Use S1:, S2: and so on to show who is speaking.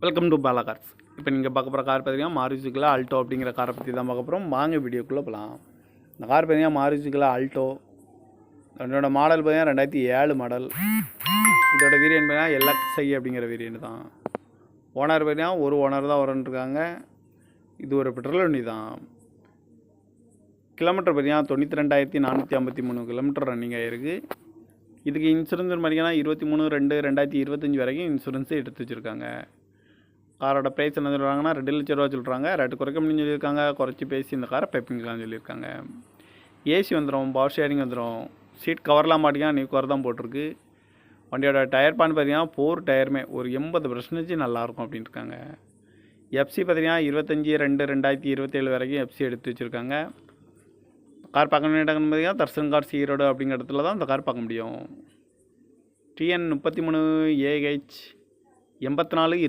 S1: Welcome to Bala cars. இப்போ நீங்கள் பார்க்க போகிற கார் பார்த்தீங்கன்னா மாருதிக்குள்ள ஆல்டோ அப்படிங்கிற காரை பற்றி தான் பார்க்க போகிறோம். வாங்க வீடியோக்குள்ளே போகலாம். இந்த கார் பார்த்தீங்கன்னா மாருதிக்குள்ள ஆல்டோ. என்னோட மாடல் பார்த்தீங்கன்னா 2007 மாடல். இதோட வேரியன்ட் பார்த்தீங்கன்னா எல்எக்ஸ்ஐ அப்படிங்கிற வேரியன்ட் தான். ஓனர் பார்த்தீங்கன்னா ஒரு ஓனர் தான் வரன்ட்ருக்காங்க. இது ஒரு பெட்ரோல் வண்டி தான். கிலோமீட்டர் பார்த்தீங்கன்னா 92,453 கிலோமீட்டர் ரன்னிங் ஆகிருக்கு. இதுக்கு இன்சூரன்ஸ் பார்த்தீங்கன்னா 23/2/2025 வரைக்கும் இன்சூரன்ஸு எடுத்து வச்சுருக்காங்க. காரோட ப்ரைஸ் என்ன சொல்கிறாங்கன்னா 2 லட்ச ரூபா சொல்கிறாங்க. ரேட்டு குறைக்க முடியும்னு சொல்லியிருக்காங்க. குறைச்சி பேசி இந்த காரை பைப்பிங்கலாம்னு சொல்லியிருக்காங்க. ஏசி வந்துடும், பவர் ஷேரிங் வந்துடும். சீட் கவர்லாம் மாட்டிங்கன்னா நியூ கவர் தான் போட்டிருக்கு. வண்டியோட டயர் பான் பார்த்தீங்கன்னா 4 டயருமே ஒரு 80% நல்லாயிருக்கும் அப்படின்ட்டு இருக்காங்க. எஃப்சி பார்த்தீங்கன்னா 25/2/2027 வரைக்கும் எஃப்சி எடுத்து வச்சுருக்காங்க. கார் பார்க்க வேண்டிய இடம்னு பார்த்தீங்கன்னா தர்சன் கார்ஸ் ஈரோடு அப்படிங்கிற இடத்துல தான் இந்த கார் பார்க்க முடியும். TN 33AH 84